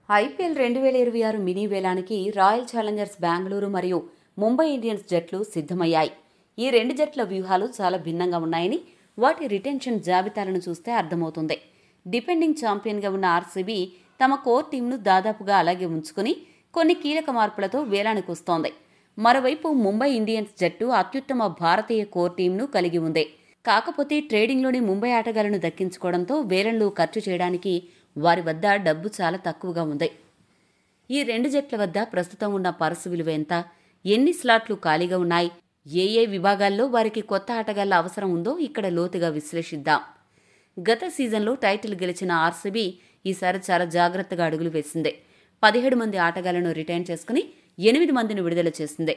IPL 2026 mini వేలానికి Royal Challengers Bengaluru మరియు Mumbai Indians జట్లు సిద్ధమయ్యాయి. ఈ రెండు జట్ల వ్యూహాలు చాలా భిన్నంగా ఉన్నాయని వాటి రిటెన్షన్ జాబితాలను చూస్తే అర్థమవుతుంది. డిపెండింగ్ ఛాంపియన్గా ఉన్న ఆర్సీబీ తమ కోర్ టీంను దాదాపుగా అలాగే ఉంచుకుని కొన్ని కీలక మార్పులతో వేలానికి వస్తోంది. మరోవైపు ముంబై ఇండియన్స్ జట్టు అత్యుత్తమ భారతీయ కోర్ టీంను కలిగి ఉంది. కాకపోతే ట్రేడింగ్లోని ముంబై ఆటగాళ్లను దక్కించుకోవడంతో వేలంలో ఖర్చు చేయడానికి వారి వద్ద డబ్బు చాలా తక్కువగా ఉంది. ఈ రెండు జట్ల వద్ద ప్రస్తుతం ఉన్న పర్సు విలువ ఎంత, ఎన్ని స్లాట్లు ఖాళీగా ఉన్నాయి, ఏ విభాగాల్లో వారికి కొత్త ఆటగాళ్ల అవసరం ఉందో ఇక్కడ లోతుగా విశ్లేషిద్దాం. గత సీజన్లో టైటిల్ గెలిచిన ఆర్సీబీ ఈసారి చాలా జాగ్రత్తగా అడుగులు వేసింది. 17 మంది ఆటగాళ్లను రిటైన్ చేసుకుని 8 మందిని విడుదల చేసింది.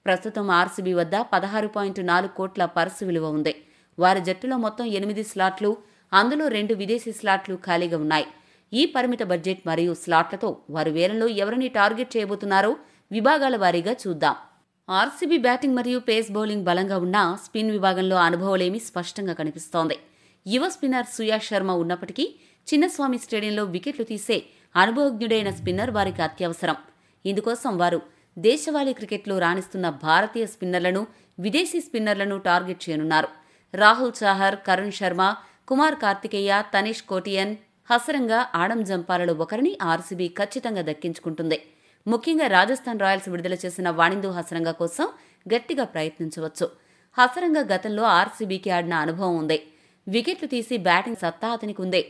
ప్రస్తుతం ఆర్సీబీ వద్ద 16.4 కోట్ల పర్సు విలువ ఉంది. వారి జట్టులో మొత్తం 8 స్లాట్లు, అందులో 2 విదేశీ స్లాట్లు ఖాళీగా ఉన్నాయి. ఈ పరిమిత బడ్జెట్ మరియు స్లాట్లతో వారు వేలంలో ఎవరిని టార్గెట్ చేయబోతున్నారో విభాగాల వారీగా చూద్దాం. ఆర్సీబీ బ్యాటింగ్ మరియు పేస్ బౌలింగ్ బలంగా ఉన్న స్పిన్ విభాగంలో అనుభవలేమి స్పష్టంగా కనిపిస్తోంది. యువ స్పిన్నర్ సుయాష్ శర్మ ఉన్నప్పటికీ చిన్నస్వామి స్టేడియంలో వికెట్లు తీసే అనుభవజ్ఞుడైన స్పిన్నర్ వారికి అత్యవసరం. ఇందుకోసం వారు దేశవాళీ క్రికెట్లో రాణిస్తున్న భారతీయ స్పిన్నర్లను, విదేశీ స్పిన్నర్లను టార్గెట్ చేయనున్నారు. రాహుల్ చాహర్, కరుణ్ శర్మ, కుమార్ కార్తికేయ, తనిష్ కోటియన్, హసరంగా, ఆడం జంపాలలో ఒకరిని ఆర్సీబీ ఖచ్చితంగా దక్కించుకుంటుంది. ముఖ్యంగా రాజస్థాన్ రాయల్స్ విడుదల చేసిన వాణిందు హసరంగా కోసం గట్టిగా ప్రయత్నించవచ్చు. హసరంగా గతంలో ఆర్సీబీకి ఆడిన అనుభవం ఉంది. వికెట్లు తీసి బ్యాటింగ్ సత్తా అతనికి ఉంది.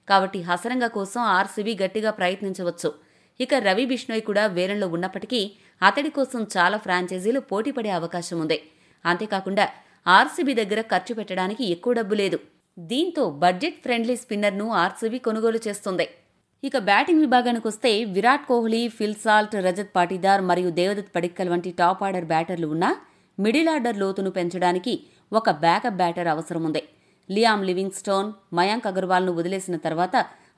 కాబట్టి హసరంగా కోసం ఆర్సీబీ గట్టిగా ప్రయత్నించవచ్చు. ఇక రవి బిష్ణోయ్ కూడా వేలంలో ఉన్నప్పటికీ అతడి కోసం చాలా ఫ్రాంచైజీలు పోటీపడే అవకాశం ఉంది. అంతేకాకుండా ఆర్సీబీ దగ్గర ఖర్చు పెట్టడానికి ఎక్కువ డబ్బు లేదు. దీంతో బడ్జెట్ ఫ్రెండ్లీ స్పిన్నర్ను ఆర్సీబీ కొనుగోలు చేస్తుంది. ఇక బ్యాటింగ్ విభాగానికి వస్తే విరాట్ కోహ్లీ, ఫిల్ సాల్ట్, రజత్ పాటీదార్ మరియు దేవదత్ పడిక్కల్ వంటి టాప్ ఆర్డర్ బ్యాటర్లు ఉన్నా మిడిల్ ఆర్డర్ లోతును పెంచడానికి ఒక బ్యాకప్ బ్యాటర్ అవసరం ఉంది. లియామ్ లివింగ్స్టోన్, మయాంక్ అగర్వాల్ను వదిలేసిన తర్వాత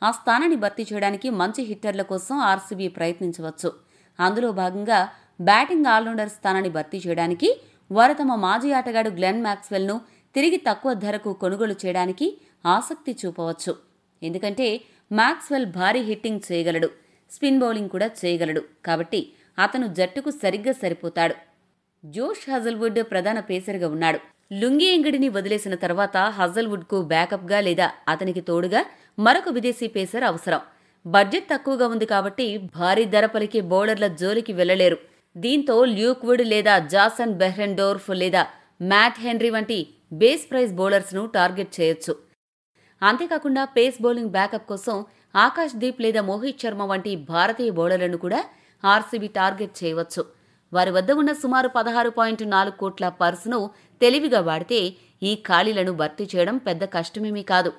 ఆ స్థానాన్ని భర్తీ చేయడానికి మంచి హిట్టర్ల కోసం ఆర్సీబీ ప్రయత్నించవచ్చు. అందులో భాగంగా బ్యాటింగ్ ఆల్రౌండర్ స్థానాన్ని భర్తీ చేయడానికి వారు తమ మాజీ ఆటగాడు గ్లెన్ మ్యాక్స్వెల్ను తిరిగి తక్కువ ధరకు కొనుగోలు చేయడానికి ఆసక్తి చూపవచ్చు. ఎందుకంటే మ్యాక్స్వెల్ భారీ హిట్టింగ్ చేయగలడు, స్పిన్ బౌలింగ్ కూడా చేయగలడు. కాబట్టి అతను జట్టుకు సరిగ్గా సరిపోతాడు. జోష్ హజల్వుడ్ ప్రధాన పేసర్గా ఉన్నాడు. లుంగి ఎంగడిని వదిలేసిన తర్వాత హజల్వుడ్కు బ్యాకప్గా లేదా అతనికి తోడుగా మరొక విదేశీ పేసర్ అవసరం. బడ్జెట్ తక్కువగా ఉంది కాబట్టి భారీ ధర పలికే బౌలర్ల జోలికి వెళ్లలేరు. దీంతో ల్యూక్వుడ్ లేదా జాసన్ బెహ్రెండోర్ఫ్ లేదా మ్యాట్ హెన్రీ వంటి బేస్ ప్రైజ్ బౌలర్స్ను టార్గెట్ చేయొచ్చు. అంతేకాకుండా పేస్ బౌలింగ్ బ్యాకప్ కోసం ఆకాష్ దీప్ లేదా మోహిత్ శర్మ వంటి భారతీయ బౌలర్లను కూడా ఆర్సీబీ టార్గెట్ చేయవచ్చు. వారి వద్ద ఉన్న సుమారు 16.4 కోట్ల పర్సును తెలివిగా వాడితే ఈ ఖాళీలను భర్తీ చేయడం పెద్ద కష్టమేమీ కాదు.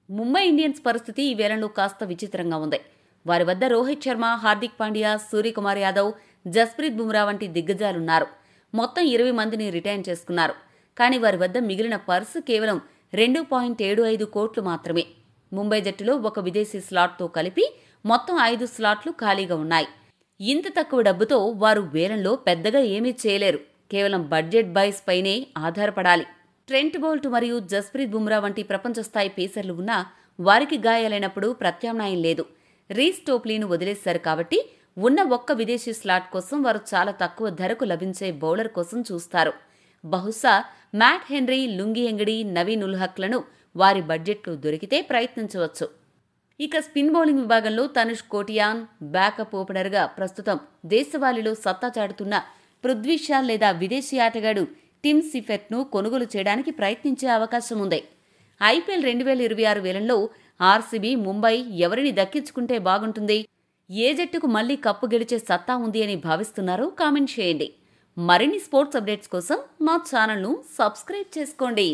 ముంబై ఇండియన్స్ పరిస్థితి ఈ వేలంలో కాస్త విచిత్రంగా ఉంది. వారి వద్ద రోహిత్ శర్మ, హార్దిక్ పాండ్యా, సూర్యకుమార్ యాదవ్, జస్ప్రీత్ బుమ్రా వంటి దిగ్గజాలున్నారు. మొత్తం 20 మందిని రిటైన్ చేసుకున్నారు. కానీ వారి వద్ద మిగిలిన పర్సు కేవలం 2.75 కోట్లు మాత్రమే. ముంబై జట్టులో ఒక విదేశీ స్లాట్తో కలిపి మొత్తం 5 స్లాట్లు ఖాళీగా ఉన్నాయి. ఇంత తక్కువ డబ్బుతో వారు వేలంలో పెద్దగా ఏమీ చేయలేరు. కేవలం బడ్జెట్ బైస్ పైనే ఆధారపడాలి. ట్రెంట్ బౌల్ట్ మరియు జస్ప్రీత్ బుమ్రా వంటి ప్రపంచ స్థాయి పేసర్లు ఉన్నా వారికి గాయాలైనప్పుడు ప్రత్యామ్నాయం లేదు. రీస్ టోప్లీను వదిలేశారు కాబట్టి ఉన్న ఒక్క విదేశీ స్లాట్ కోసం వారు చాలా తక్కువ ధరకు లభించే బౌలర్ కోసం చూస్తారు. బహుశా మ్యాట్ హెన్రీ, లుంగి ఎంగడి, నవీన్ ఉల్ హక్లను వారి బడ్జెట్లో దొరికితే ప్రయత్నించవచ్చు. ఇక స్పిన్ బౌలింగ్ విభాగంలో తనుష్ కోటియాన్ బ్యాకప్ ఓపెనర్గా ప్రస్తుతం దేశవాళీలో సత్తా చాటుతున్న పృథ్వీ షా లేదా విదేశీ ఆటగాడు టిమ్ సిఫెట్ను కొనుగోలు చేయడానికి ప్రయత్నించే అవకాశం ఉంది. ఐపీఎల్ 2026 వేలంలో ఆర్సీబీ, ముంబై ఎవరిని దక్కించుకుంటే బాగుంటుంది? ఏ జట్టుకు మళ్లీ కప్పు గెలిచే సత్తా ఉంది అని భావిస్తున్నారో కామెంట్ చేయండి. మరిన్ని స్పోర్ట్స్ అప్డేట్స్ కోసం మా ఛానల్ను సబ్స్క్రైబ్ చేసుకోండి.